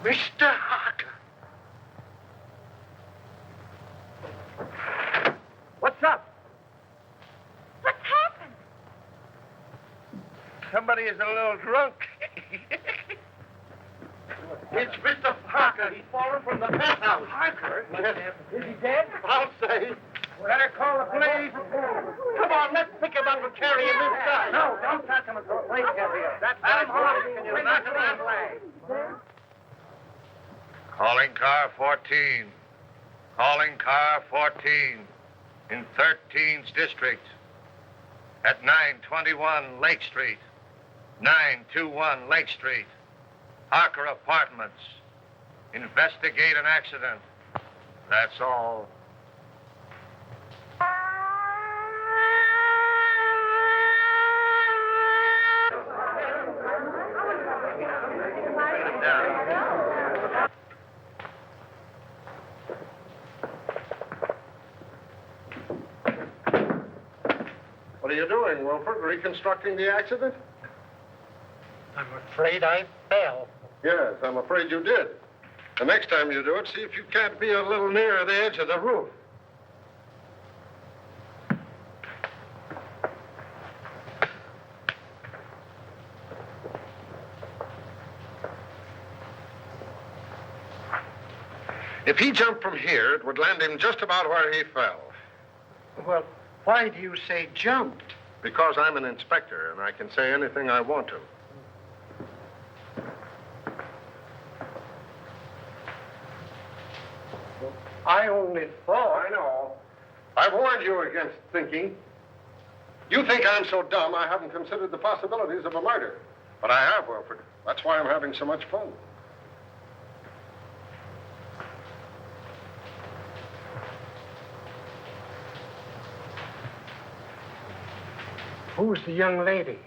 Mr. Harker. What's up? What's happened? Somebody is a little drunk. It's Mr. Harker. He's fallen from the penthouse. Harker? Is he dead? I'll say. Better call the police. Come on, let's pick him up and carry him inside. No, don't touch him until the police get here. That's Adam Harvey. Can you knock him that way? Calling car 14. Calling car 14 in 13th District at 921 Lake Street. 921 Lake Street. Harker Apartments. Investigate an accident. That's all. What are you doing, Wilford? Reconstructing the accident? I'm afraid I fell. Yes, I'm afraid you did. The next time you do it, see if you can't be a little nearer the edge of the roof. If he jumped from here, it would land him just about where he fell. Well, why do you say jumped? Because I'm an inspector, and I can say anything I want to. I only thought. I know. I warned you against thinking. You think I'm so dumb I haven't considered the possibilities of a murder. But I have, Wilford. That's why I'm having so much fun. Who's the young lady?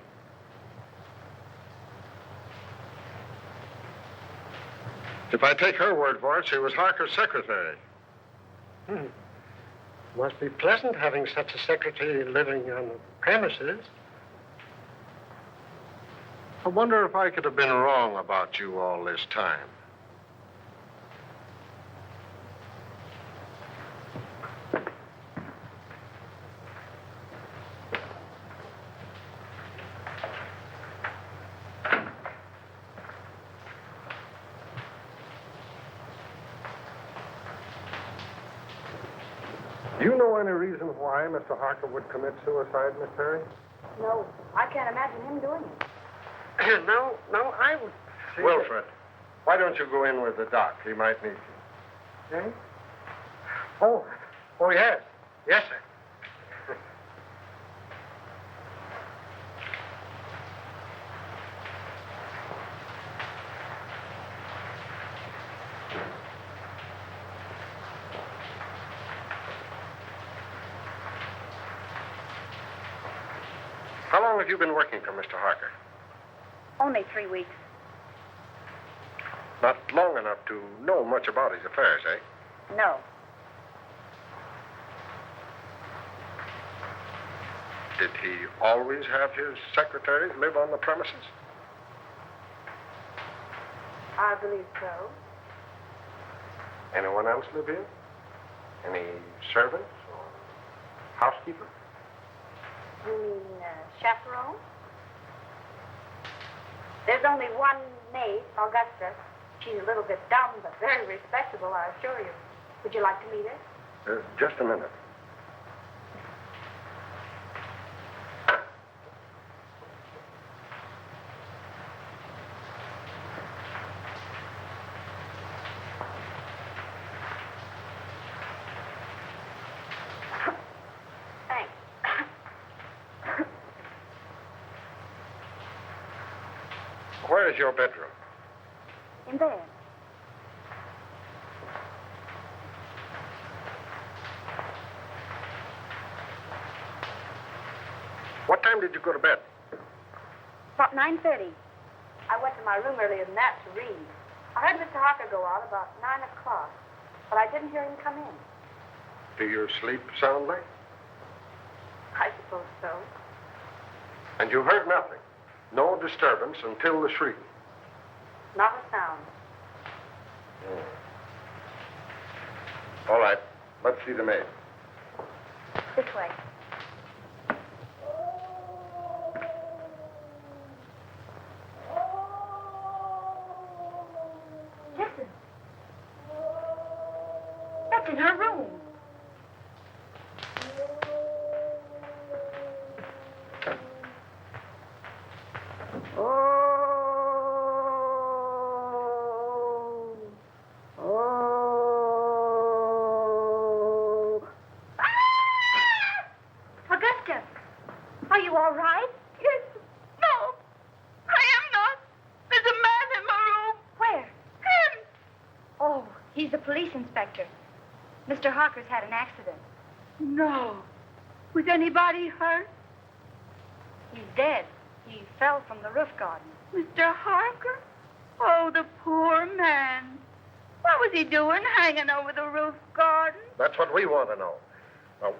If I take her word for it, she was Harker's secretary. Must be pleasant having such a secretary living on the premises. I wonder if I could have been wrong about you all this time. Do you know any reason why Mr. Harker would commit suicide, Miss Perry? No, I can't imagine him doing it. No, I would say... Wilfred, why don't you go in with the doc? He might need you. Eh? Oh, yes. Yes, sir. How long have you been working for Mr. Harker? Only 3 weeks. Not long enough to know much about his affairs, eh? No. Did he always have his secretaries live on the premises? I believe so. Anyone else live here? Any servants or housekeeper? You mean chaperone? There's only one maid, Augusta. She's a little bit dumb, but very respectable, I assure you. Would you like to meet her? Just a minute. Thanks. Where is your bedroom? In there. What time did you go to bed? About 9:30. I went to my room earlier than that to read. I heard Mr. Harker go out about 9 o'clock, but I didn't hear him come in. Do you sleep soundly? I suppose so. And you heard nothing? No disturbance until the shriek? Not a sound. All right. Let's see the maid. This way. Listen. That's in her room. Augusta, are you all right? Yes. No, I am not. There's a man in my room. Where? Him. Oh, he's a police inspector. Mr. Harker's had an accident. No. Was anybody hurt? He's dead. He fell from the roof garden. Mr. Harker? Oh, the poor man. What was he doing hanging over the roof garden? That's what we want to know.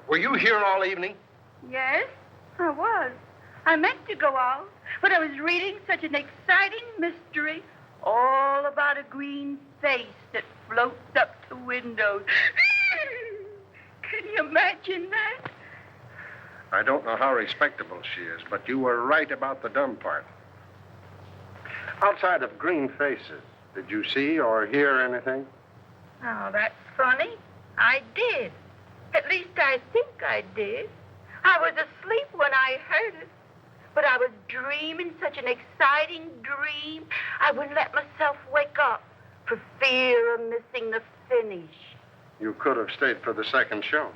Were you here all evening? Yes, I was. I meant to go out, but I was reading such an exciting mystery all about a green face that floats up to windows. Can you imagine that? I don't know how respectable she is, but you were right about the dumb part. Outside of green faces, did you see or hear anything? Oh, that's funny. I did. At least I think I did. I was asleep when I heard it. But I was dreaming such an exciting dream, I wouldn't let myself wake up for fear of missing the finish. You could have stayed for the second show.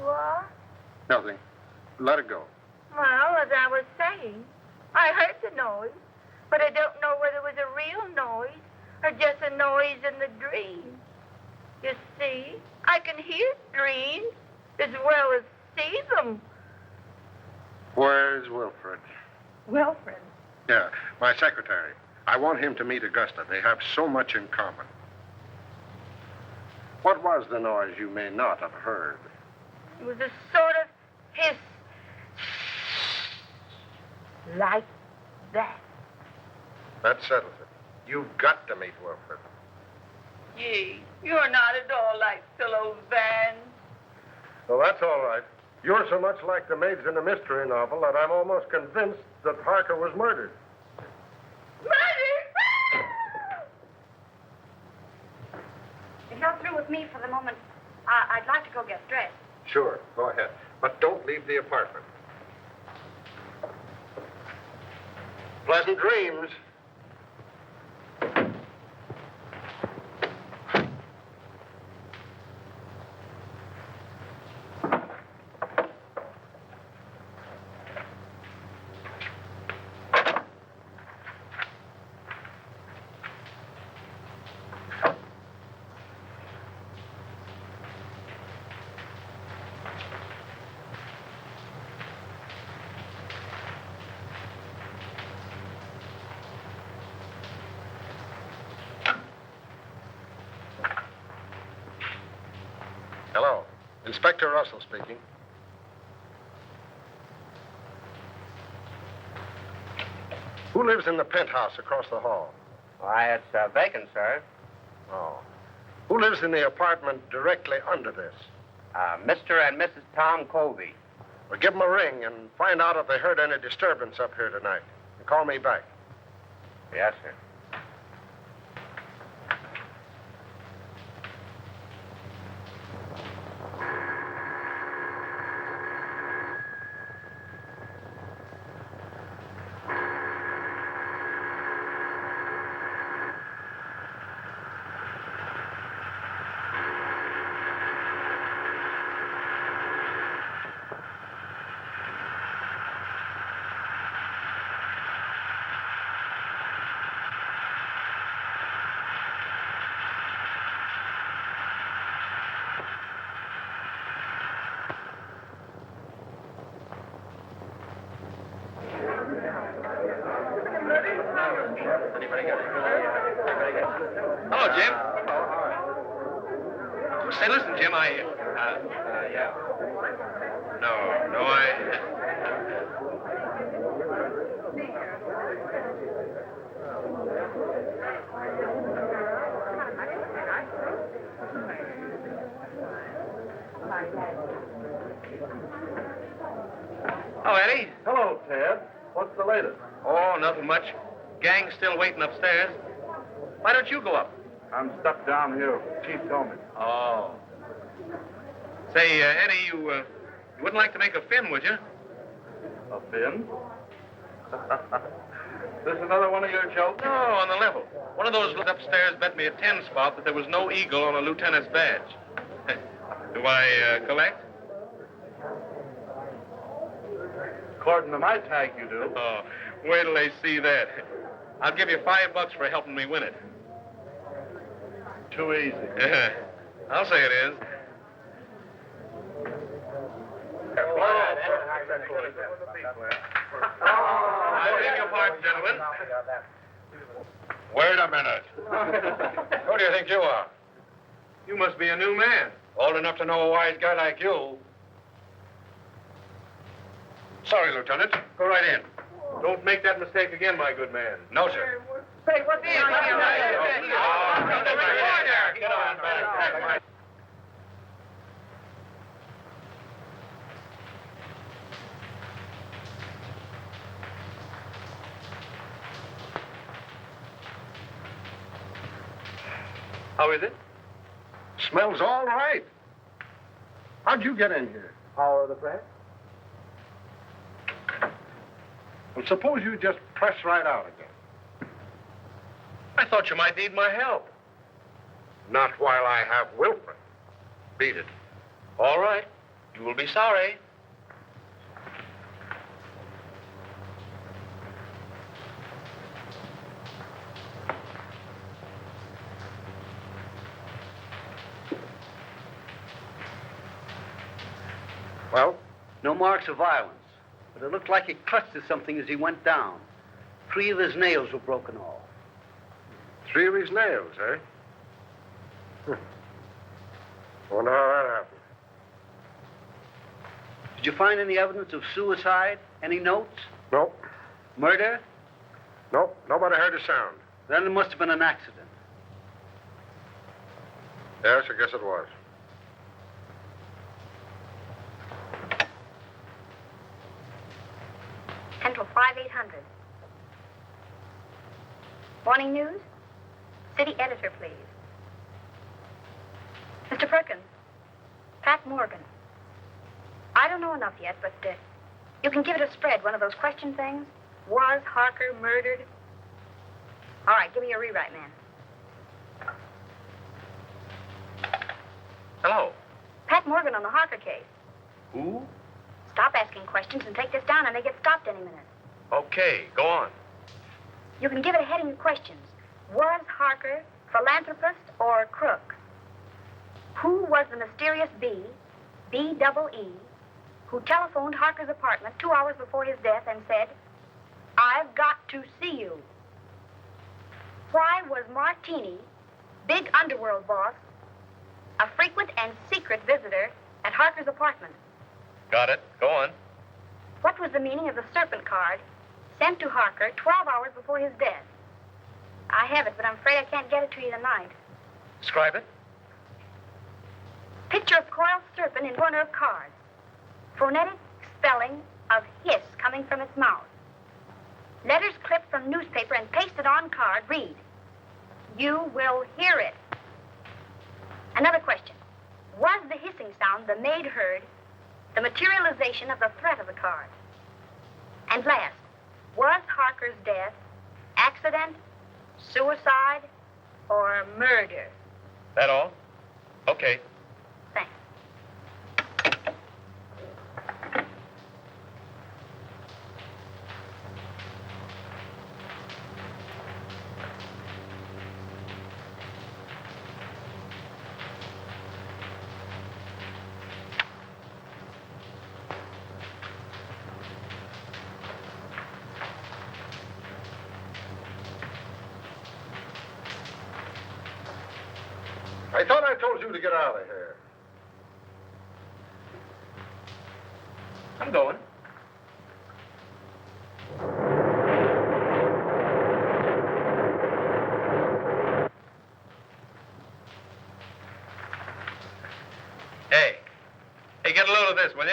What? Nothing. Let it go. Well, as I was saying, I heard the noise, but I don't know whether it was a real noise or just a noise in the dream. You see, I can hear dreams as well as see them. Where's Wilfred? Wilfred? Yeah, my secretary. I want him to meet Augusta. They have so much in common. What was the noise you may not have heard? It was a sort of hiss. Like that. That settles it. You've got to meet Wilfred. Gee, you're not at all like Philo Van. Well, that's all right. You're so much like the maids in a mystery novel that I'm almost convinced that Harker was murdered. Murder! If you're through with me for the moment, I'd like to go get dressed. Sure, go ahead. But don't leave the apartment. Pleasant dreams. Hello. Inspector Russell speaking. Who lives in the penthouse across the hall? Why, it's vacant, sir. Oh. Who lives in the apartment directly under this? Mr. and Mrs. Tom Colby. Well, give them a ring and find out if they heard any disturbance up here tonight. And call me back. Yes, sir. Hello, Jim. Say, listen, Jim, yeah. No, Oh, Eddie. Hello, Ted. What's the latest? Oh, nothing much. Gang's still waiting upstairs. Why don't you go up? I'm stuck down here. Chief told me. Oh. Say, Eddie, you wouldn't like to make a fin, would you? A fin? This another one of your jokes? No, on the level. One of those upstairs bet me a 10 spot that there was no eagle on a lieutenant's badge. Do I collect? According to my tag, you do. Oh, wait till they see that. I'll give you $5 for helping me win it. Too easy. I'll say it is. I beg your pardon, gentlemen. Wait a minute. Who do you think you are? You must be a new man. Old enough to know a wise guy like you. Sorry, Lieutenant. Go right in. Don't make that mistake again, my good man. No, sir. Say, what's the idea? Get on back. How is it? Smells all right. How'd you get in here? Power of the press? Well, suppose you just press right out again. I thought you might need my help. Not while I have Wilfred. Beat it. All right. You will be sorry. Well? No marks of violence, but it looked like he clutched at something as he went down. 3 of his nails were broken off. 3 of his nails, eh? Wonder how that happened. Did you find any evidence of suicide? Any notes? Nope. Murder? Nope. Nobody heard a sound. Then it must have been an accident. Yes, I guess it was. Central 5800. Morning news? City editor, please. Mr. Perkins, Pratt Morgan. I don't know enough yet, but you can give it a spread, one of those question things. Was Harker murdered? All right, give me your rewrite, man. Hello. Pat Morgan on the Harker case. Who? Stop asking questions and take this down. I may get stopped any minute. Okay, go on. You can give it a heading of questions. Was Harker philanthropist or crook? Who was the mysterious B-double-E, who telephoned Harker's apartment 2 hours before his death and said, "I've got to see you"? Why was Martini, big underworld boss, a frequent and secret visitor at Harker's apartment? Got it. Go on. What was the meaning of the serpent card sent to Harker 12 hours before his death? I have it, but I'm afraid I can't get it to you tonight. Describe it. Picture of coiled serpent in corner of card. Phonetic spelling of hiss coming from its mouth. Letters clipped from newspaper and pasted on card read, "You will hear it." Another question. Was the hissing sound the maid heard the materialization of the threat of the card? And last, was Harker's death accident, suicide, or murder? That all? Okay. Thanks. I thought I told you to get out of here. I'm going. Hey, Hey, get a load of this, will you?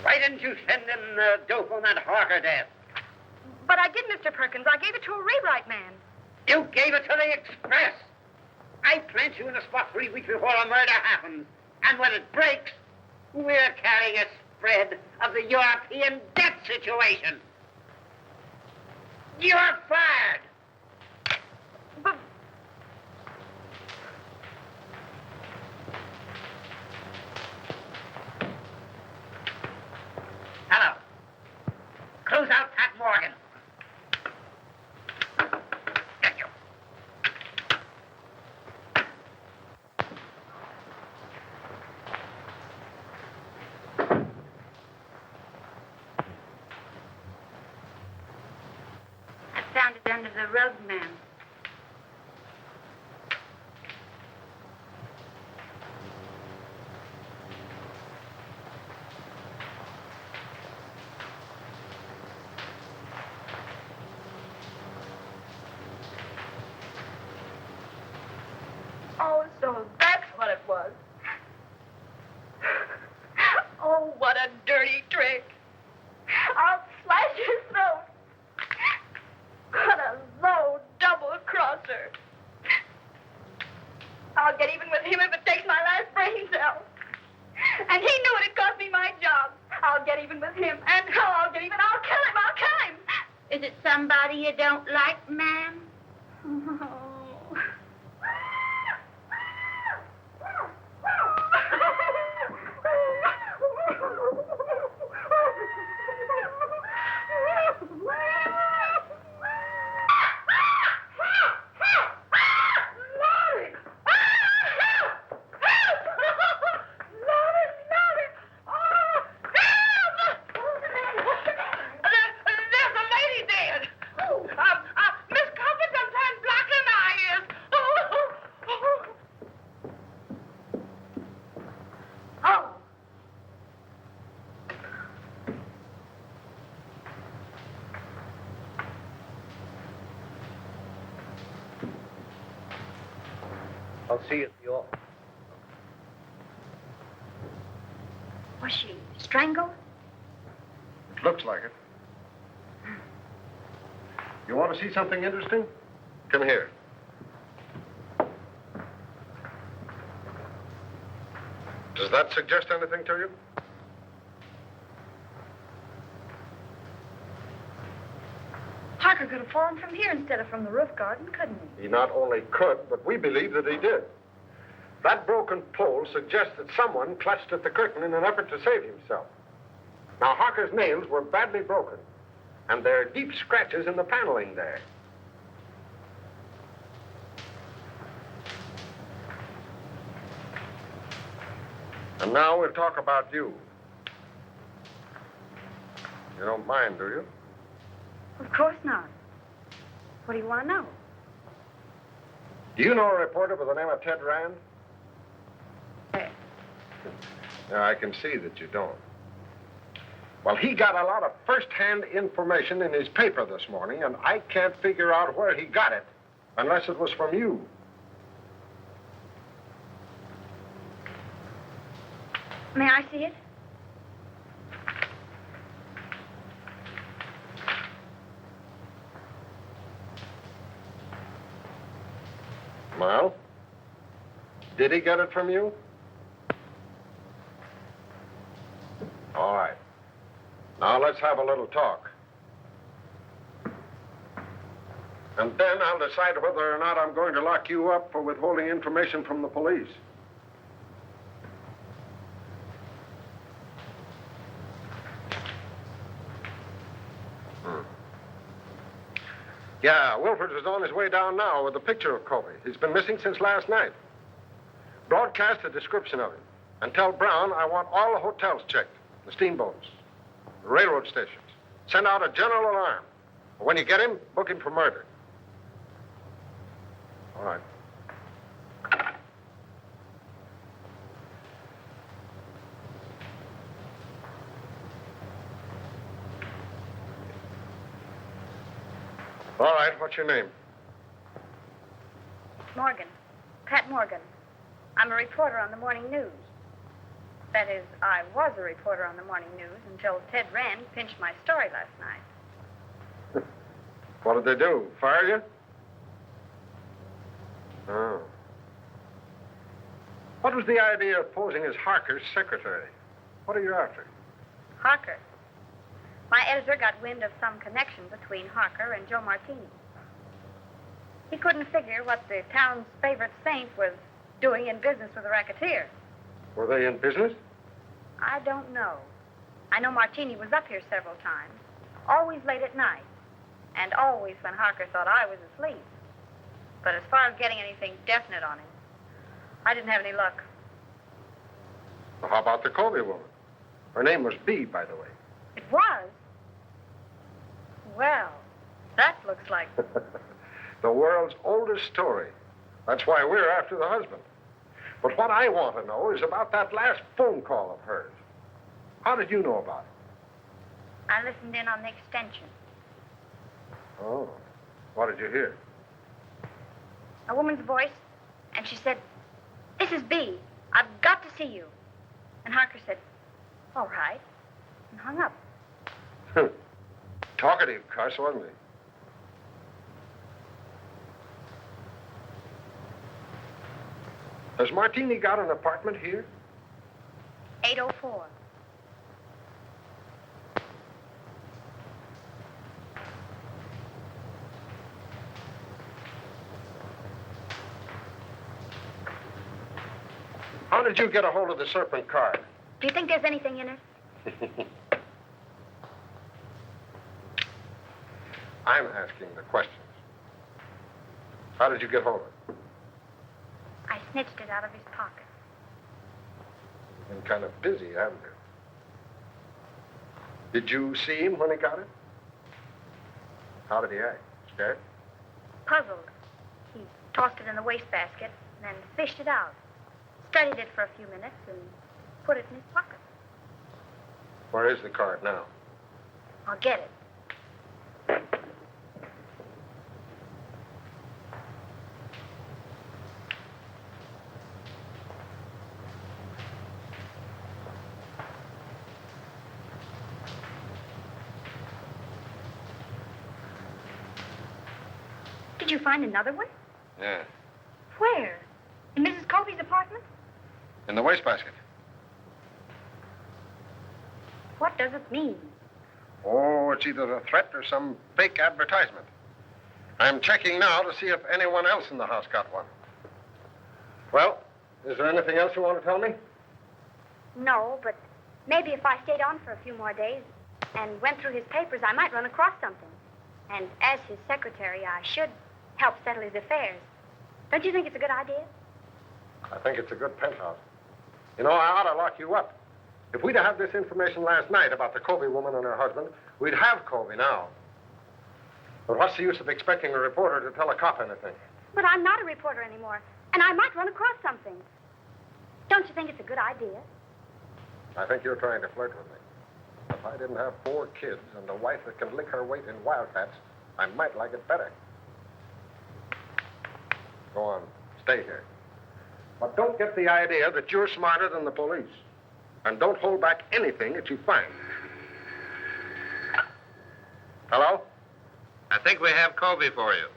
Why didn't you send them dope on that Harker desk? But I did, Mr. Perkins. I gave it to a rewrite man. You gave it to the Express. I plant you in a spot 3 weeks before a murder happens. And when it breaks, we're carrying a spread of the European debt situation. You're fired. But Hello. Close out Pat Morgan. Thank you. I found it under the rug, ma'am. oh, so that's what it was. Oh, what a dirty trick. I'll slash his throat. What a low double-crosser. I'll get even with him if it takes my last brain cell. And he knew it'd cost me my job. I'll get even with him. And how I'll get even, I'll kill him. I'll kill him. Is it somebody you don't like, ma'am? I'll see you at the office. Was she strangled? It looks like it. You want to see something interesting? Come here. Does that suggest anything to you? Harker could have fallen from here instead of from the roof garden, couldn't he? He not only could, but we believe that he did. That broken pole suggests that someone clutched at the curtain in an effort to save himself. Now, Harker's nails were badly broken, and there are deep scratches in the paneling there. And now we'll talk about you. You don't mind, do you? Of course not. What do you want to know? Do you know a reporter by the name of Ted Rand? No, I can see that you don't. Well, he got a lot of first-hand information in his paper this morning, and I can't figure out where he got it unless it was from you. May I see it? Well, did he get it from you? All right. Now let's have a little talk. And then I'll decide whether or not I'm going to lock you up for withholding information from the police. Yeah, Wilford is on his way down now with a picture of Kobe. He's been missing since last night. Broadcast a description of him. And tell Brown I want all the hotels checked, the steamboats, the railroad stations. Send out a general alarm. When you get him, book him for murder. All right. All right, what's your name? Morgan. Pratt Morgan. I'm a reporter on the morning news. That is, I was a reporter on the morning news until Ted Rand pinched my story last night. What did they do? Fire you? Oh. What was the idea of posing as Harker's secretary? What are you after? Harker. My editor got wind of some connection between Harker and Joe Martini. He couldn't figure what the town's favorite saint was doing in business with a racketeer. Were they in business? I don't know. I know Martini was up here several times, always late at night, and always when Harker thought I was asleep. But as far as getting anything definite on him, I didn't have any luck. Well, how about the Colby woman? Her name was Bee, by the way. It was? Well, that looks like... The world's oldest story. That's why we're after the husband. But what I want to know is about that last phone call of hers. How did you know about it? I listened in on the extension. Oh. What did you hear? A woman's voice, and she said, "This is Bee. I've got to see you." And Harker said, "All right," and hung up. Talkative cuss, wasn't he? Has Martini got an apartment here? 804. How did you get a hold of the Serpent card? Do you think there's anything in it? I'm asking the questions. How did you get hold of it? I snitched it out of his pocket. You've been kind of busy, haven't you? Did you see him when he got it? How did he act? Scared? Puzzled. He tossed it in the wastebasket, then fished it out. Studied it for a few minutes and put it in his pocket. Where is the card now? I'll get it. Did you find another one? Yeah. Where? In Mrs. Colby's apartment? In the wastebasket. What does it mean? Oh, it's either a threat or some fake advertisement. I'm checking now to see if anyone else in the house got one. Well, is there anything else you want to tell me? No, but maybe if I stayed on for a few more days and went through his papers, I might run across something. And as his secretary, I should help settle his affairs. Don't you think it's a good idea? I think it's a good penthouse. You know, I ought to lock you up. If we'd have had this information last night about the Colby woman and her husband, we'd have Colby now. But what's the use of expecting a reporter to tell a cop anything? But I'm not a reporter anymore, and I might run across something. Don't you think it's a good idea? I think you're trying to flirt with me. If I didn't have 4 kids and a wife that can lick her weight in wildcats, I might like it better. Go on, stay here. But don't get the idea that you're smarter than the police. And don't hold back anything that you find. Hello? I think we have Colby for you.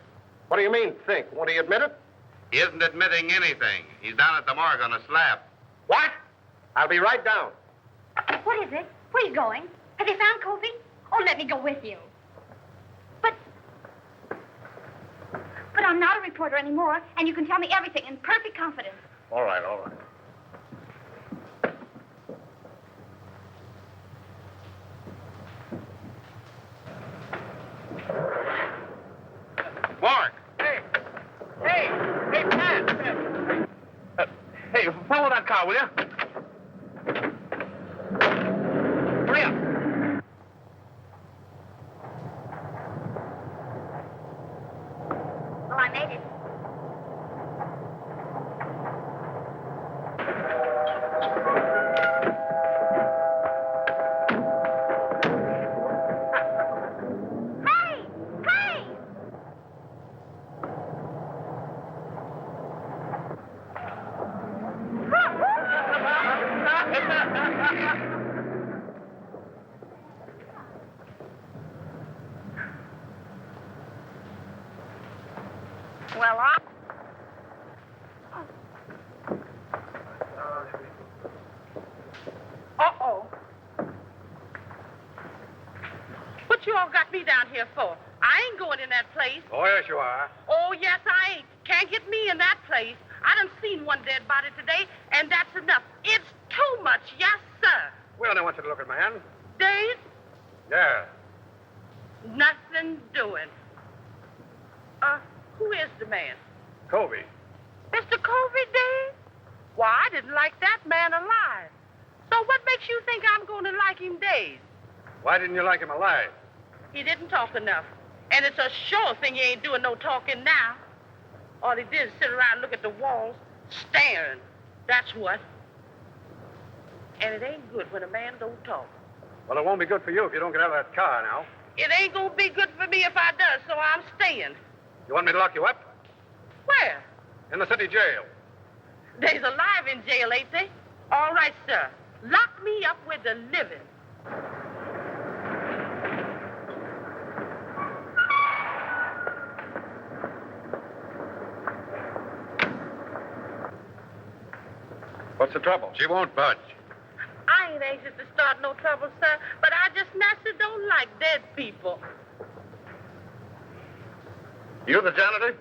What do you mean, think? Won't he admit it? He isn't admitting anything. He's down at the morgue on a slab. What? I'll be right down. What is it? Where are you going? Have they found Colby? Oh, let me go with you. But I'm not a reporter anymore, and you can tell me everything in perfect confidence. All right, all right. Morgue! Hey, Pat! Hey, follow that car, will you? Hurry up. Well, I made it. Hey! Well, Uh-oh. What you all got me down here for? I ain't going in that place. Oh, yes, you are. Oh, yes, I ain't. Can't get me in that place. I done seen one dead body today, and that's enough. It's too much, yes, sir. We only want you to look at my hand. Dave, Yeah. nothing doing. Who is the man? Covey. Mr. Covey, Dave? Why, I didn't like that man alive. So what makes you think I'm going to like him, Dave? Why didn't you like him alive? He didn't talk enough. And it's a sure thing he ain't doing no talking now. All he did is sit around and look at the walls, staring. That's what. And it ain't good when a man don't talk. Well, it won't be good for you if you don't get out of that car now. It ain't gonna be good for me if I does, so I'm staying. You want me to lock you up? Where? In the city jail. They's alive in jail, ain't they? All right, sir. Lock me up with the living. What's the trouble? She won't budge. I ain't anxious to start no trouble, sir, but I just naturally don't like dead people. You the janitor?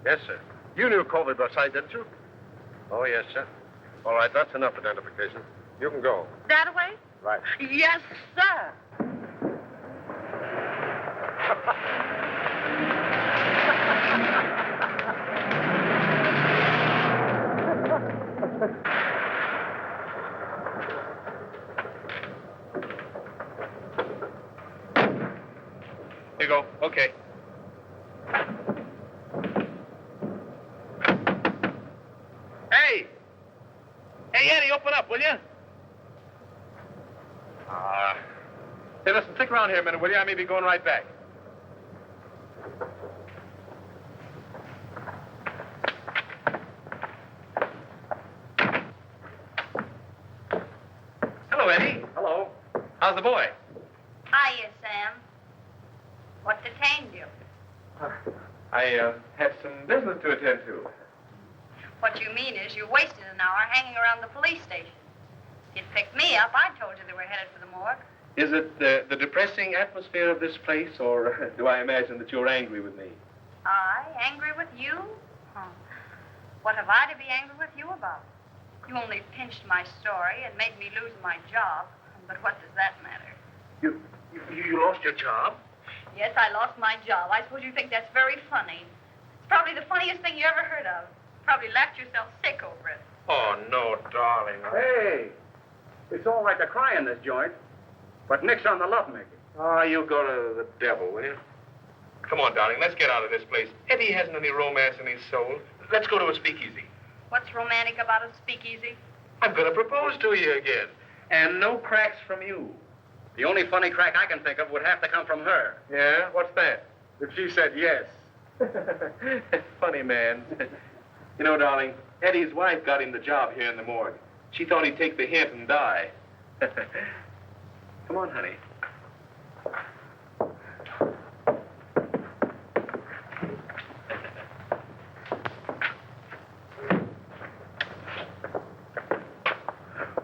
Yes, sir. You knew Covey by sight, didn't you? Oh, yes, sir. All right, that's enough identification. You can go. That way? Right. Yes, sir. Here you go. Okay. Hey! Hey, Eddie, open up, will you? Hey, listen, stick around here a minute, will you? I may be going right back. Hello, Eddie. Hello. How's the boy? Hiya, Sam. What detained you? I had some business to attend to. What you mean is you wasted an hour hanging around the police station. If you'd picked me up, I told you they were headed for the morgue. Is it the depressing atmosphere of this place, or do I imagine that you're angry with me? I? Angry with you? Huh. What have I to be angry with you about? You only pinched my story and made me lose my job. But what does that matter? You lost your job? Yes, I lost my job. I suppose you think that's very funny. It's probably the funniest thing you ever heard of. Probably laughed yourself sick over it. Oh, no, darling. Hey, it's all right to cry in this joint, but nix on the lovemaking. Oh, you go to the devil, will you? Come on, darling, let's get out of this place. Eddie hasn't any romance in his soul. Let's go to a speakeasy. What's romantic about a speakeasy? I'm going to propose to you again. And no cracks from you. The only funny crack I can think of would have to come from her. Yeah? What's that? If she said yes. Funny man. You know, darling, Eddie's wife got him the job here in the morgue. She thought he'd take the hint and die. Come on, honey.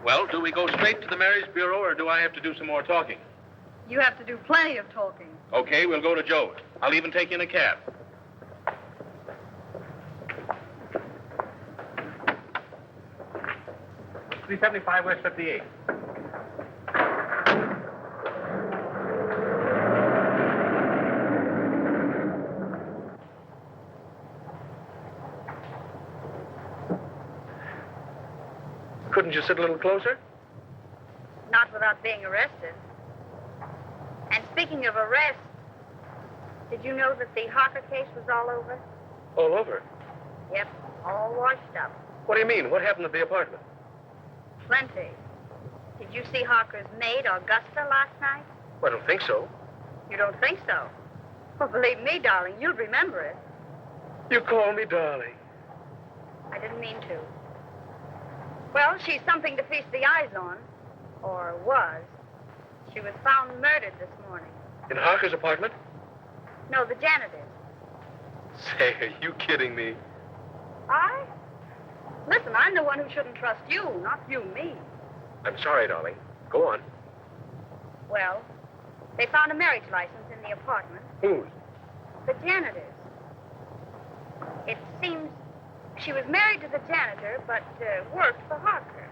Well, do we go straight to the Marriage Bureau, or do I have to do some more talking? You have to do plenty of talking. Okay, we'll go to Joe's. I'll even take you in a cab. $375 West 58. Couldn't you sit a little closer? Not without being arrested. And speaking of arrest, did you know that the Harker case was all over? All over. Yep, all washed up. What do you mean? What happened at the apartment? Plenty. Did you see Harker's maid, Augusta, last night? I don't think so. You don't think so? Well, believe me, darling, you'll remember it. You call me darling. I didn't mean to. Well, she's something to feast the eyes on. Or was. She was found murdered this morning. In Harker's apartment? No, the janitor's. Say, are you kidding me? Listen, I'm the one who shouldn't trust you, not you me. I'm sorry, darling. Go on. Well, they found a marriage license in the apartment. Whose? The janitor's. It seems she was married to the janitor, but worked for Harker.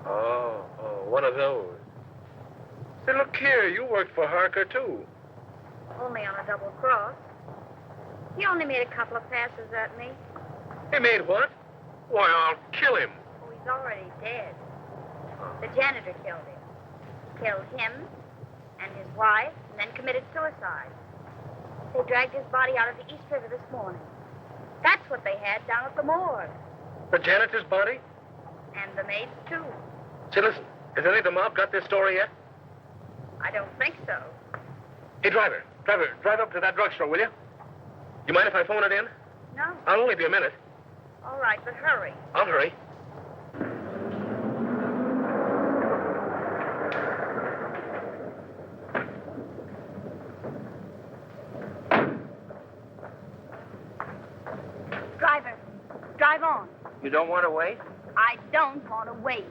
Oh, one of those. Say, look here, you worked for Harker, too. Only on a double cross. He only made a couple of passes at me. He made what? Why, I'll kill him. Oh, he's already dead. The janitor killed him. Killed him and his wife, and then committed suicide. They dragged his body out of the East River this morning. That's what they had down at the morgue. The janitor's body? And the maid's, too. Say, listen, has any of the mob got this story yet? I don't think so. Hey, driver, drive up to that drugstore, will you? You mind if I phone it in? No. I'll only be a minute. All right, but hurry. I'll hurry. Driver, drive on. You don't want to wait? I don't want to wait.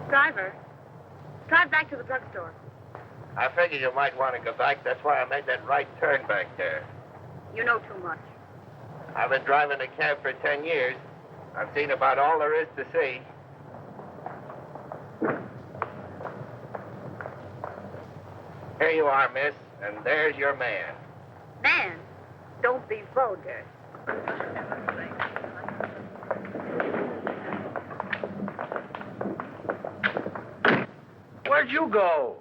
Driver, drive back to the drugstore. I figured you might want to go back. That's why I made that right turn back there. You know too much. I've been driving a cab for 10 years. I've seen about all there is to see. Here you are, miss, and there's your man. Man, don't be vulgar. Where'd you go?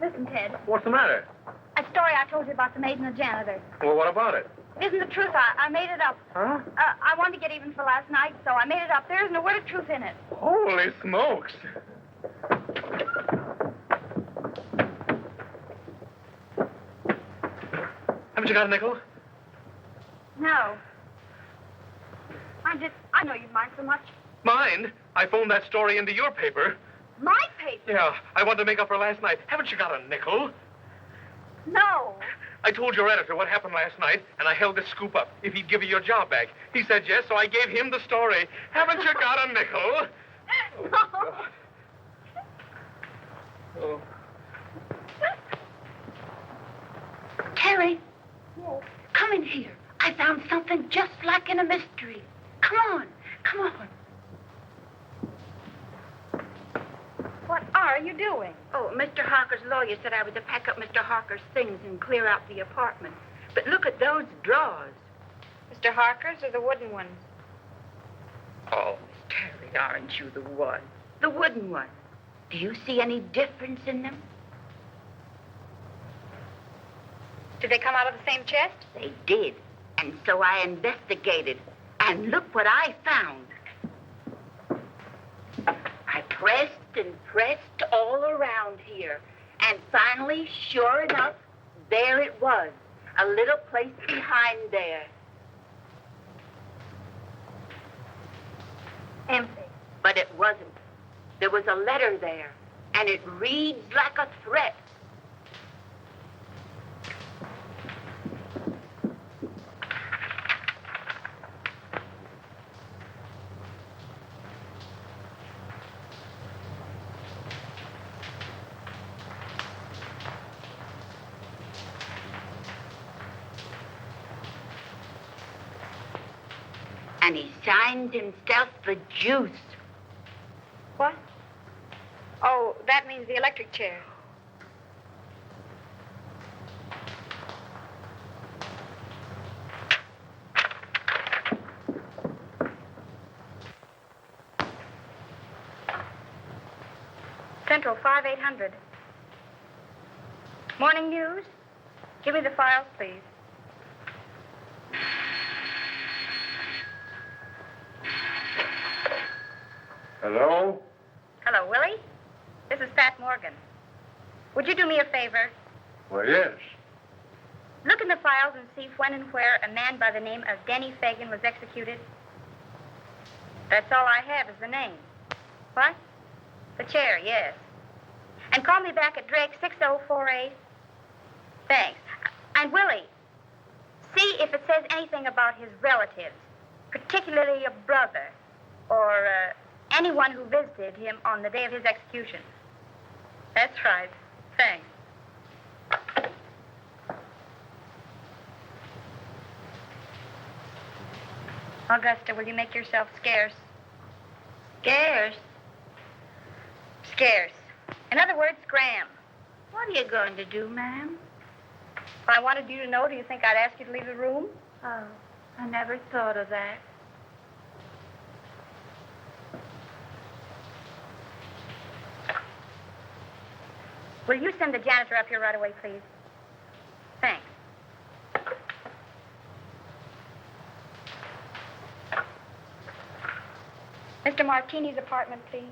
Listen, Ted. What's the matter? A story I told you about the maid and the janitor. Well, what about it? It isn't the truth. I made it up. Huh? I wanted to get even for last night, so I made it up. There isn't a word of truth in it. Holy smokes. Haven't you got a nickel? No. I know you'd mind so much. Mind? I phoned that story into your paper. My paper? Yeah, I wanted to make up for last night. Haven't you got a nickel? No. I told your editor what happened last night, and I held this scoop up if he'd give you your job back. He said yes, so I gave him the story. Haven't you got a nickel? No. Oh. Terry, Yes. come in here. I found something just like in a mystery. Come on, come on. What are you doing? Oh, Mr. Harker's lawyer said I was to pack up Mr. Harker's things and clear out the apartment. But look at those drawers. Mr. Harker's or the wooden ones? Oh, Terry, aren't you the one? The wooden one. Do you see any difference in them? Did they come out of the same chest? They did. And so I investigated. And look what I found. I pressed and pressed all around here. And finally, sure enough, there it was. A little place behind there. Empty. But it wasn't. There was a letter there. And it reads like a threat. And he signed himself the Juice. What? Oh, that means the electric chair. Central 5800. Morning news. Give me the files, please. Hello? Hello, Willie. This is Pat Morgan. Would you do me a favor? Well, yes. Look in the files and see when and where a man by the name of Denny Fagan was executed. That's all I have is the name. What? The chair, yes. And call me back at Drake 6048. Thanks. And Willie, see if it says anything about his relatives, particularly a brother or anyone who visited him on the day of his execution. That's right. Thanks. Augusta, will you make yourself scarce? Scarce? Scarce. In other words, Graham. What are you going to do, ma'am? If I wanted you to know, do you think I'd ask you to leave the room? Oh, I never thought of that. Will you send the janitor up here right away, please? Thanks. Mr. Martini's apartment, please.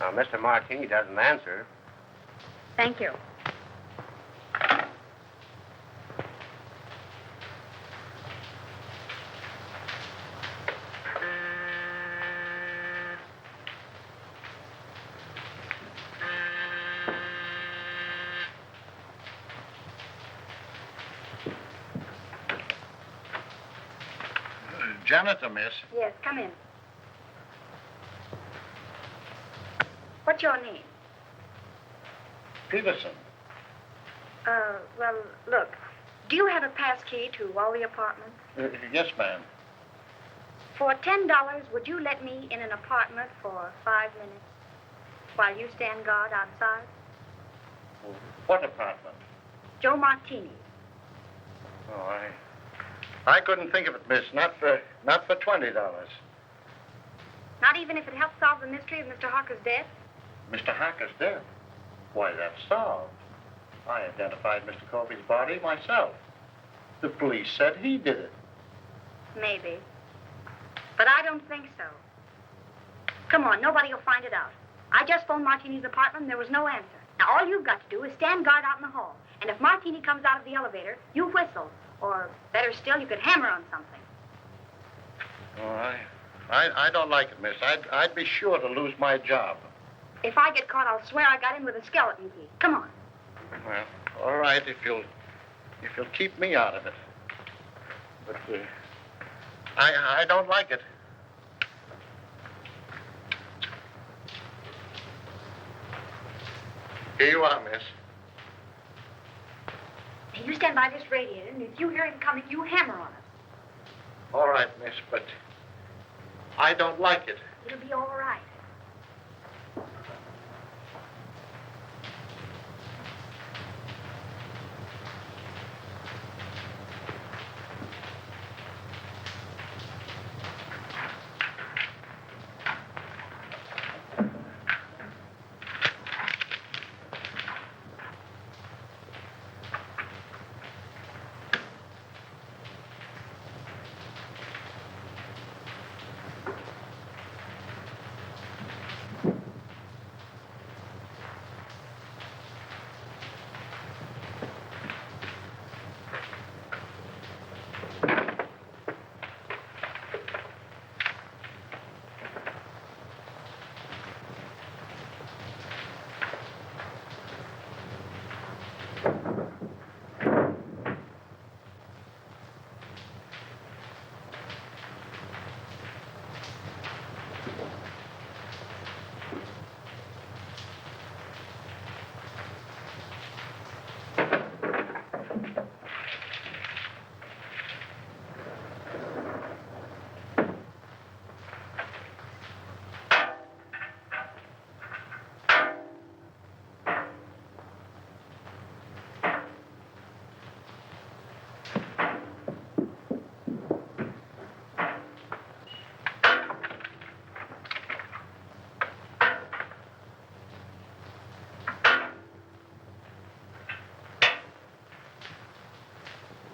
Now, Mr. Martini doesn't answer. Thank you. Janitor, miss. Yes, come in. What's your name? Peterson. Well, look, do you have a pass key to all the apartments? Yes, ma'am. For $10, would you let me in an apartment for 5 minutes while you stand guard outside? What apartment? Joe Martini. Oh, I couldn't think of it, miss. Not for $20. Not even if it helps solve the mystery of Mr. Harker's death? Mr. Harker's death? Why, that's solved. I identified Mr. Colby's body myself. The police said he did it. Maybe. But I don't think so. Come on, nobody will find it out. I just phoned Martini's apartment and there was no answer. Now, all you've got to do is stand guard out in the hall. And if Martini comes out of the elevator, you whistle. Or, better still, you could hammer on something. Oh, I don't like it, miss. I'd be sure to lose my job. If I get caught, I'll swear I got in with a skeleton key. Come on. Well, all right, if you'll keep me out of it. But I don't like it. Here you are, miss. Hey, you stand by this radiator, and if you hear him coming, you hammer on it. All right, miss, but I don't like it. It'll be all right.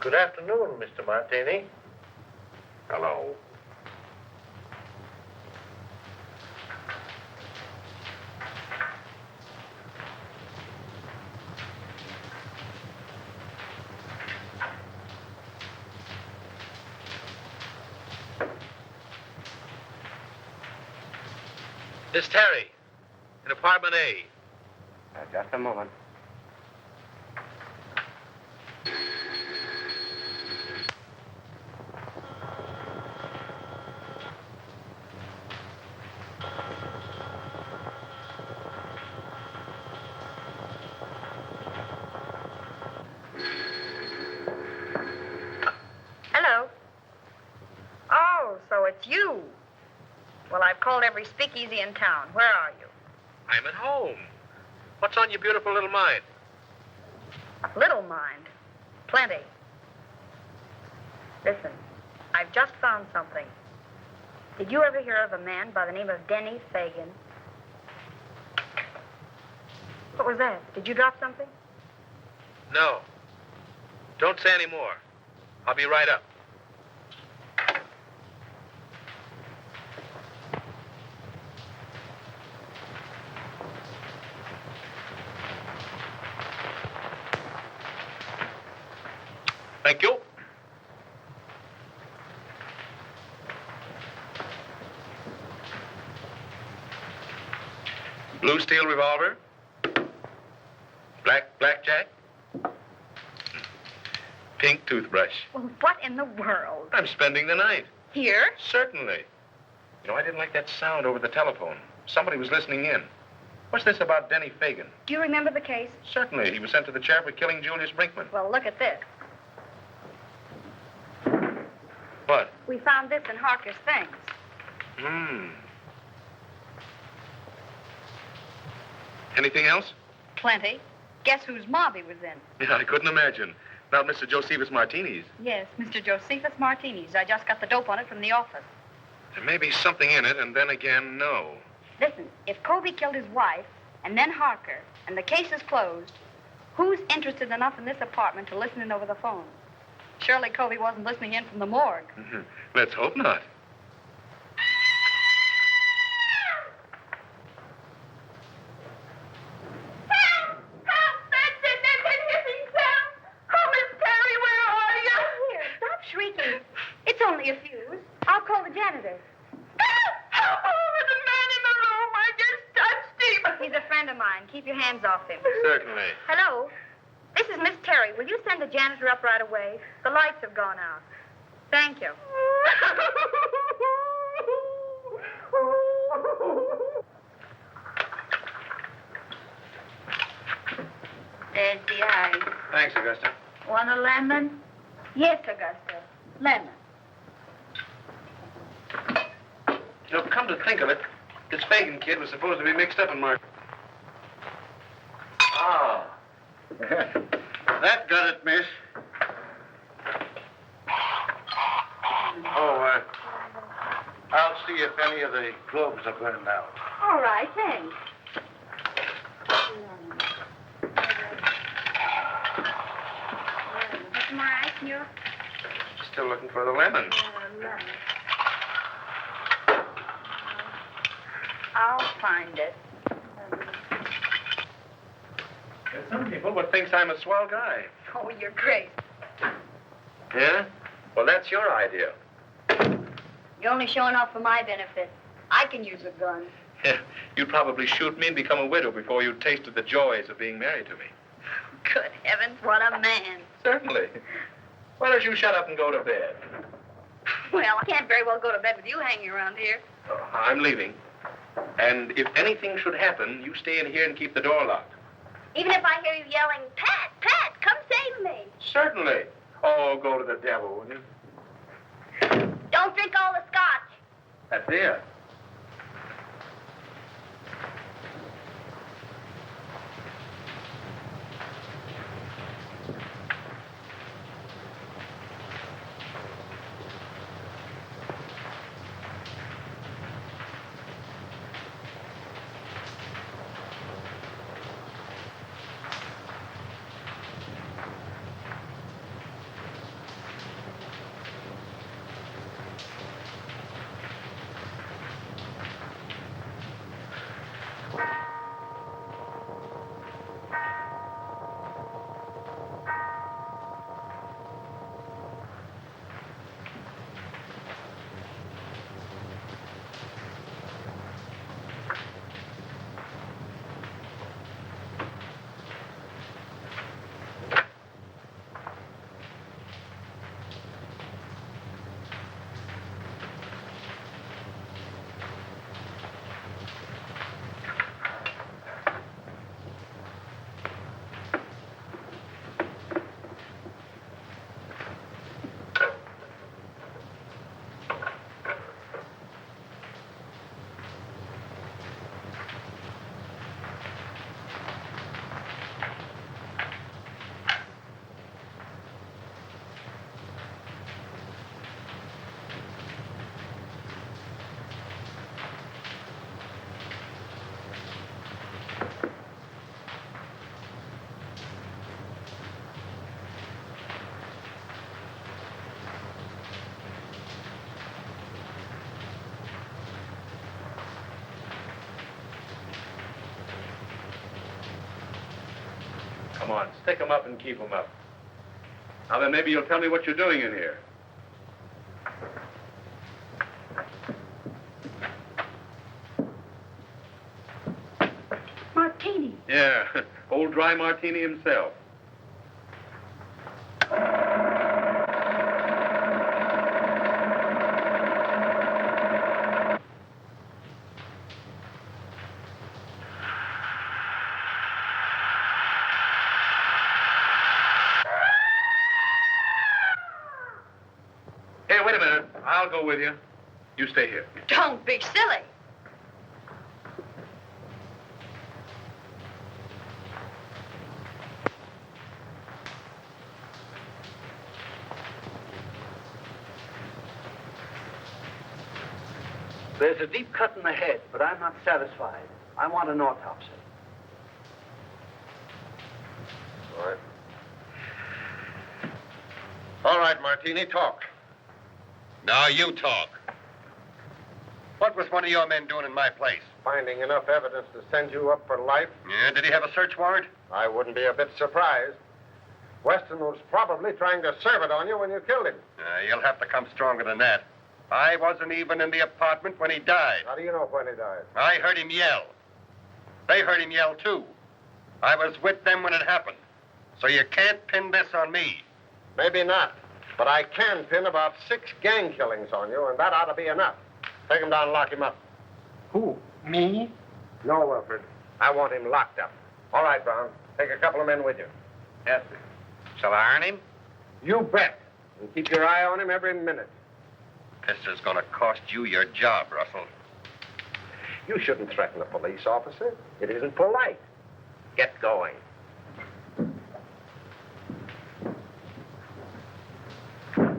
Good afternoon, Mr. Martini. Hello. Miss Terry, in apartment A. Just a moment. Hello. Oh, so it's you. Well, I've called every speakeasy in town. Where are you? I'm at home. What's on your beautiful little mind? Little mind. Plenty. Listen, I've just found something. Did you ever hear of a man by the name of Denny Fagan? What was that? Did you drop something? No. Don't say any more. I'll be right up. Thank you. Blue steel revolver. Blackjack. Pink toothbrush. Well, what in the world? I'm spending the night. Here? Certainly. You know, I didn't like that sound over the telephone. Somebody was listening in. What's this about Denny Fagan? Do you remember the case? Certainly. He was sent to the chair for killing Julius Brinkman. Well, look at this. What? We found this in Harker's things. Anything else? Plenty. Guess whose mob he was in? Yeah, I couldn't imagine. Not Mr. Josephus Martini's. Yes, Mr. Josephus Martini's. I just got the dope on it from the office. There may be something in it, and then again, no. Listen, if Colby killed his wife, and then Harker, and the case is closed, who's interested enough in this apartment to listen in over the phone? Surely Colby wasn't listening in from the morgue. Let's hope not. Shrieking. It's only a fuse. I'll call the janitor. Help! There's a man in the room. I just touched him. He's a friend of mine. Keep your hands off him. Certainly. Hello. This is Miss Terry. Will you send the janitor up right away? The lights have gone out. Thank you. There's the ice. Thanks, Augusta. Want a lemon? Yes, Augusta. Lemon. You know, come to think of it, this Fagan kid was supposed to be mixed up in Mark. Ah. That got it, miss. Oh, I'll see if any of the globes are burned out. All right, thanks. What's more ice in your... Still looking for the lemon. lemon. I'll find it. There's some people would think I'm a swell guy. Oh, you're great. Yeah? Well, that's your idea. You're only showing off for my benefit. I can use a gun. Yeah, you'd probably shoot me and become a widow before you tasted the joys of being married to me. Good heavens, what a man. Certainly. Why don't you shut up and go to bed? Well, I can't very well go to bed with you hanging around here. Oh, I'm leaving. And if anything should happen, you stay in here and keep the door locked. Even if I hear you yelling, Pat, Pat, come save me. Certainly. Oh, go to the devil, will you? Don't drink all the scotch. That's it. Come on, stick 'em up and keep 'em up. Now then, maybe you'll tell me what you're doing in here. Martini. Yeah, old dry martini himself. Hey, wait a minute. I'll go with you. You stay here. Don't be silly. There's a deep cut in the head, but I'm not satisfied. I want an autopsy. All right. All right, Martini, talk. Now you talk. What was one of your men doing in my place? Finding enough evidence to send you up for life? Yeah, did he have a search warrant? I wouldn't be a bit surprised. Weston was probably trying to serve it on you when you killed him. You'll have to come stronger than that. I wasn't even in the apartment when he died. How do you know when he died? I heard him yell. They heard him yell, too. I was with them when it happened. So you can't pin this on me. Maybe not. But I can pin about 6 gang killings on you, and that ought to be enough. Take him down and lock him up. Who? Me? No, Wilfred. I want him locked up. All right, Brown. Take a couple of men with you. Yes, sir. Shall I iron him? You bet. And keep your eye on him every minute. This is going to cost you your job, Russell. You shouldn't threaten a police officer. It isn't polite. Get going.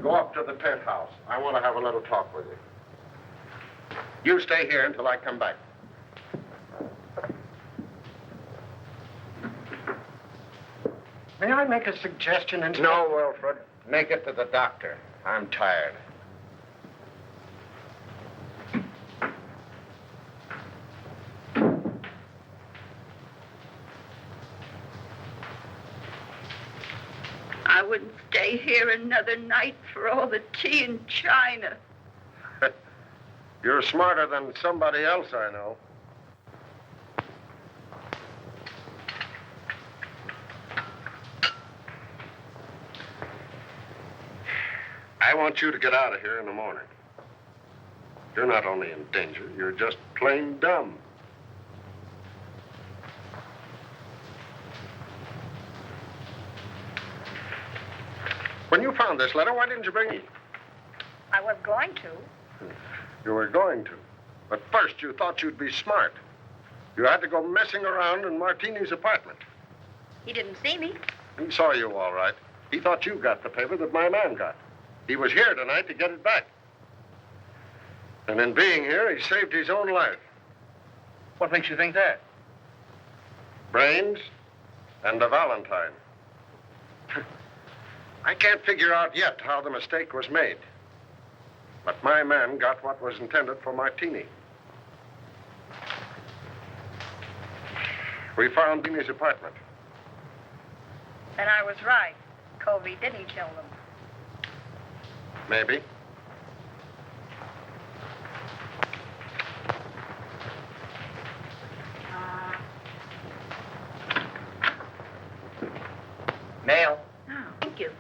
Go up to the penthouse. I want to have a little talk with you. You stay here until I come back. May I make a suggestion, Inspector? No, Wilfred. Make it to the doctor. I'm tired. I wouldn't stay here another night for all the tea and china. You're smarter than somebody else I know. I want you to get out of here in the morning. You're not only in danger, you're just plain dumb. When you found this letter, why didn't you bring it? I was going to. You were going to. But first, you thought you'd be smart. You had to go messing around in Martini's apartment. He didn't see me. He saw you all right. He thought you got the paper that my man got. He was here tonight to get it back. And in being here, he saved his own life. What makes you think that? Brains and a Valentine. I can't figure out yet how the mistake was made. But my man got what was intended for Martini. We found in his apartment. Then I was right. Colby didn't kill them. Maybe. Mail. Oh, thank you.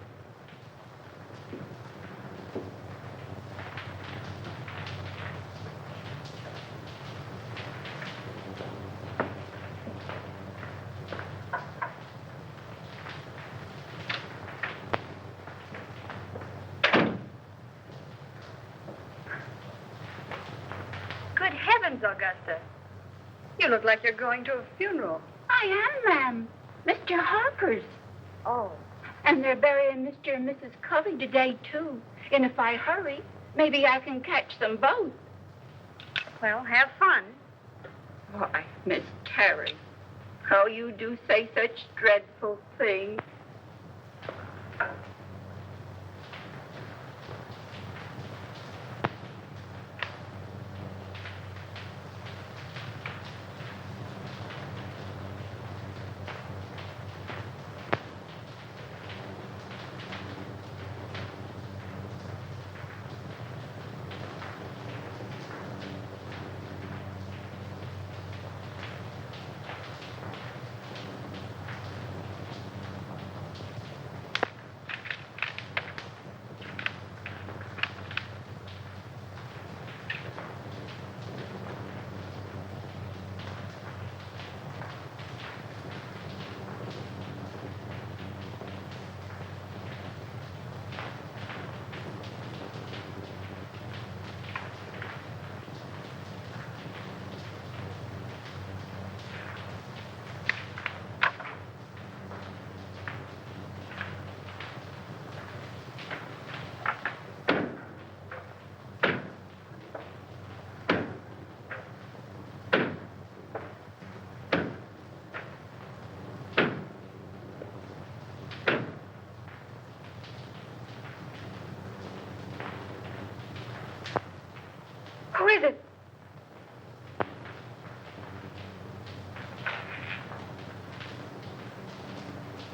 Good heavens, Augusta. You look like you're going to a funeral. I am, ma'am. Mr. Harper's. Oh. And they're burying Mr. and Mrs. Covey today, too. And if I hurry, maybe I can catch them both. Well, have fun. Why, Miss Terry, how you do say such dreadful things.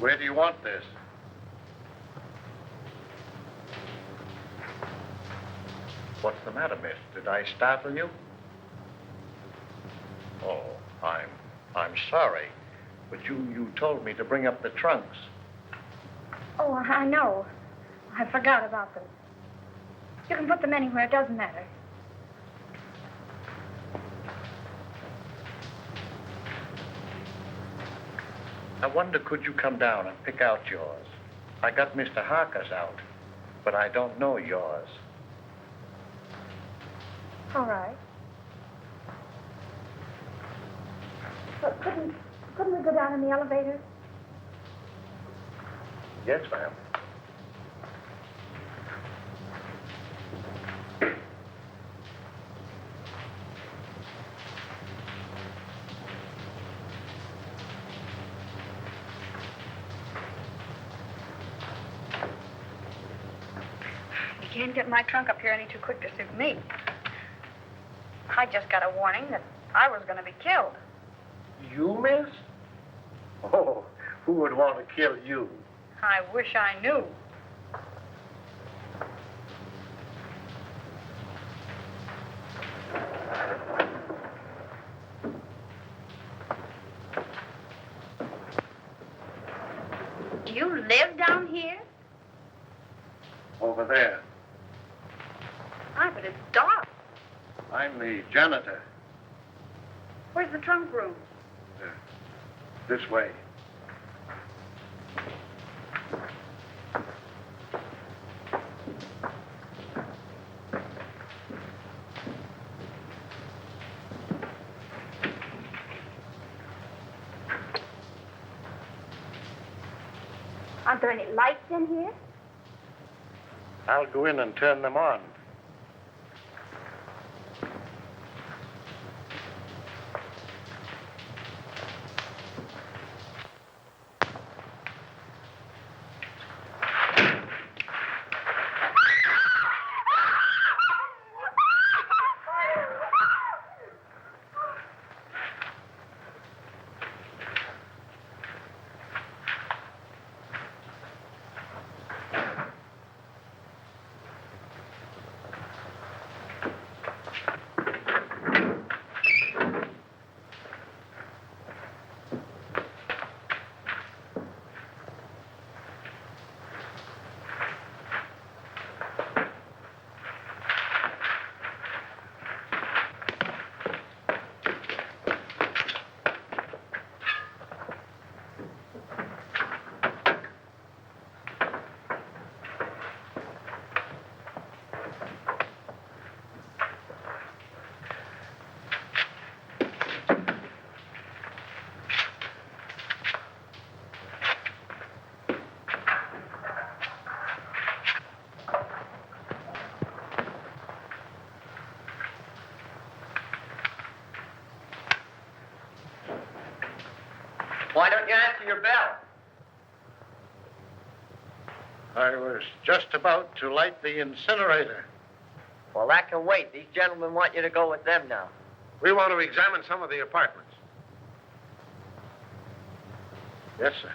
Where do you want this? What's the matter, miss? Did I startle you? Oh, I'm sorry. But you told me to bring up the trunks. Oh, I know. I forgot about them. You can put them anywhere. It doesn't matter. I wonder, could you come down and pick out yours? I got Mr. Harker's out, but I don't know yours. All right. But couldn't we go down in the elevator? Yes, ma'am. You can't get my trunk up here any too quick to suit me. I just got a warning that I was going to be killed. You, miss? Oh, who would want to kill you? I wish I knew. Do you live down here? Over there. Aye, but it's dark. I'm the janitor. Where's the trunk room? This way. Aren't there any lights in here? I'll go in and turn them on. Why don't you answer your bell? I was just about to light the incinerator. Well, that can wait. These gentlemen want you to go with them now. We want to examine some of the apartments. Yes, sir.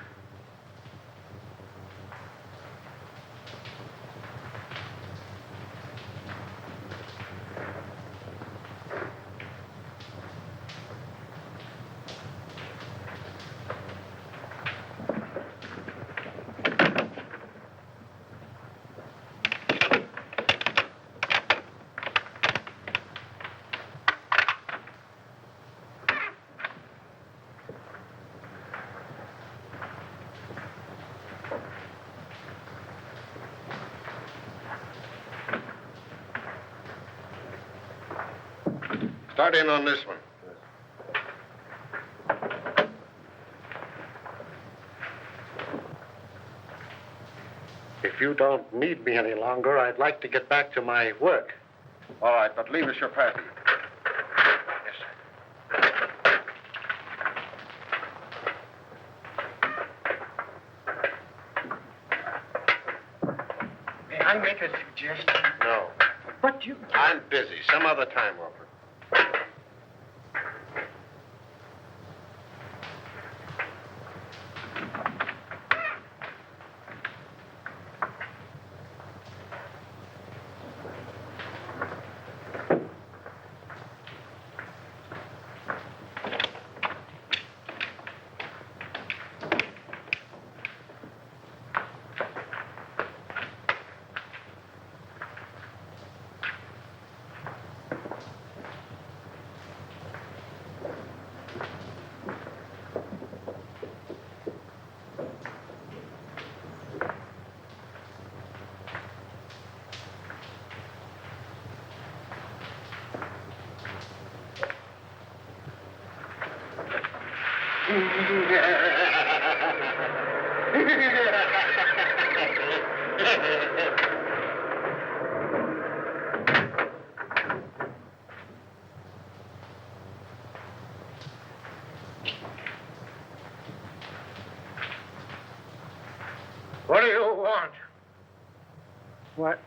Start in on this one. If you don't need me any longer, I'd like to get back to my work. All right, but leave us your pappy. Yes, sir. May I make a suggestion? No. But you... I'm busy. Some other time, Wilfred. What do you want? What?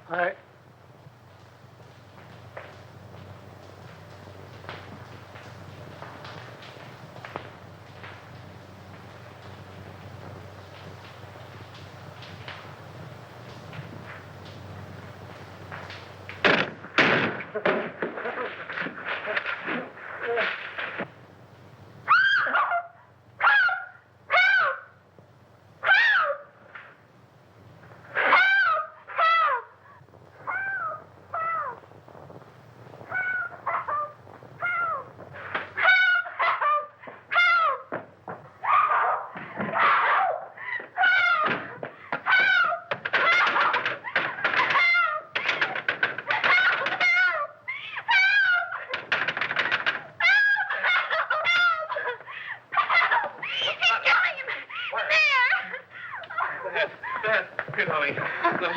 Here, darling. No,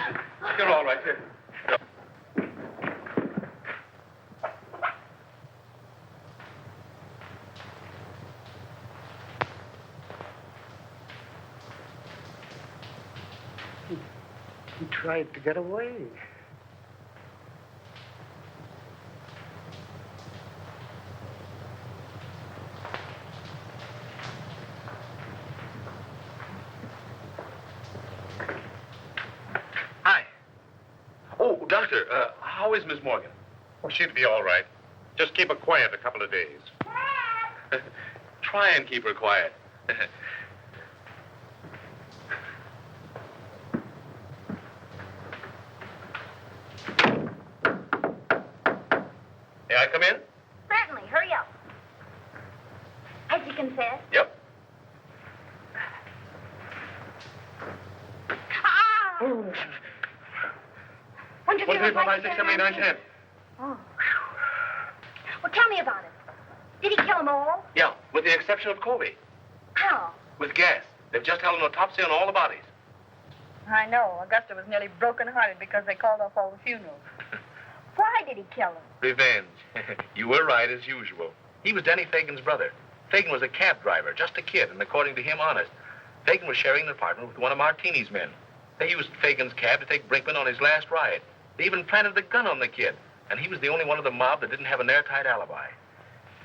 you're all right. Here. He tried to get away. Hi. Oh, Doctor, how is Miss Morgan? Oh, she'd be all right. Just keep her quiet a couple of days. Try and keep her quiet. May I come in? Certainly. Hurry up. Has he confessed? Yep. Ah! 1, 2, 3, 4, 5, 6, 7, 8, 9, 10. Oh. Well, tell me about it. Did he kill them all? Yeah, with the exception of Colby. How? With gas. They've just held an autopsy on all the bodies. I know. Augusta was nearly broken-hearted because they called off all the funerals. Why did he kill them? Revenge. You were right, as usual. He was Denny Fagan's brother. Fagan was a cab driver, just a kid, and according to him, honest. Fagan was sharing an apartment with one of Martini's men. They used Fagan's cab to take Brinkman on his last ride. They even planted the gun on the kid, and he was the only one of the mob that didn't have an airtight alibi.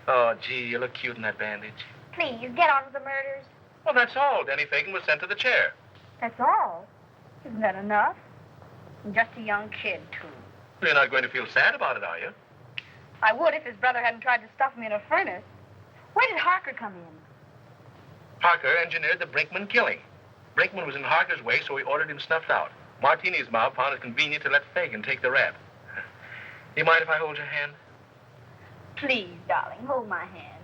Oh, gee, you look cute in that bandage. Please, get on with the murders. Well, that's all. Denny Fagan was sent to the chair. That's all. Isn't that enough? And just a young kid, too. You're not going to feel sad about it, are you? I would if his brother hadn't tried to stuff me in a furnace. Where did Harker come in? Harker engineered the Brinkman killing. Brinkman was in Harker's way, so he ordered him snuffed out. Martini's mob found it convenient to let Fagan take the rap. Do you mind if I hold your hand? Please, darling, hold my hand.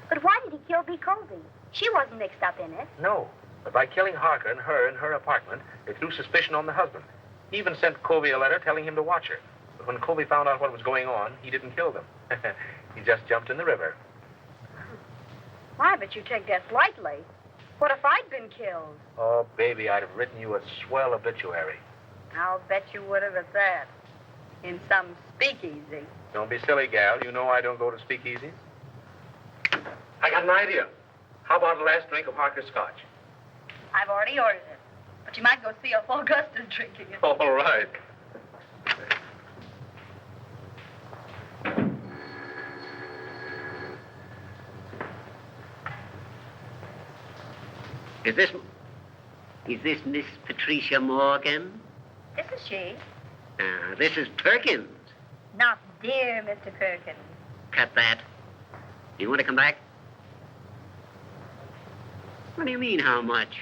But why did he kill B. Colby? She wasn't mixed up in it. No. But by killing Harker and her in her apartment, they threw suspicion on the husband. He even sent Colby a letter telling him to watch her. But when Colby found out what was going on, he didn't kill them. He just jumped in the river. Why, but you take death lightly. What if I'd been killed? Oh, baby, I'd have written you a swell obituary. I'll bet you would have at that. In some speakeasy. Don't be silly, gal. You know I don't go to speakeasies. I got an idea. How about a last drink of Harker's scotch? I've already ordered it. But you might go see if Augusta's drinking it. All right. Is this Miss Patricia Morgan? This is she. This is Perkins. Not dear Mr. Perkins. Cut that. You want to come back? What do you mean, how much?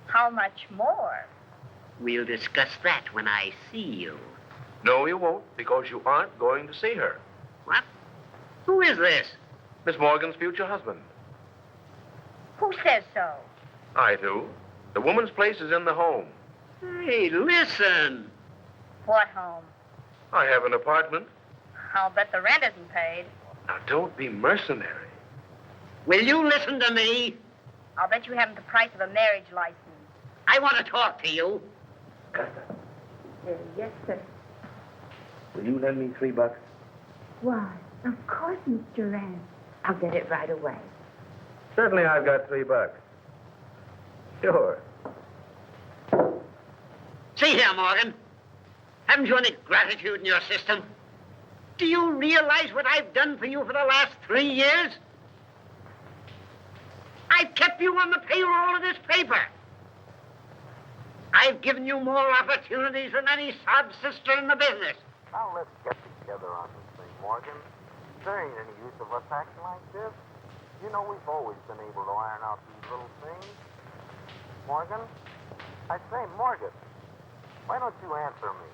How much more? We'll discuss that when I see you. No, you won't, because you aren't going to see her. What? Who is this? Miss Morgan's future husband. Who says so? I do. The woman's place is in the home. Hey, listen. What home? I have an apartment. I'll bet the rent isn't paid. Now, don't be mercenary. Will you listen to me? I'll bet you haven't the price of a marriage license. I want to talk to you. Yes, sir. Will you lend me $3? Why, of course, Mr. Rand. I'll get it right away. Certainly I've got $3. Sure. See here, Morgan. Haven't you any gratitude in your system? Do you realize what I've done for you for the last 3 years? I've kept you on the payroll of this paper. I've given you more opportunities than any sob sister in the business. Now let's get together on this thing, Morgan. There ain't any use of us acting like this. You know we've always been able to iron out these little things. Morgan? I say, Morgan, why don't you answer me?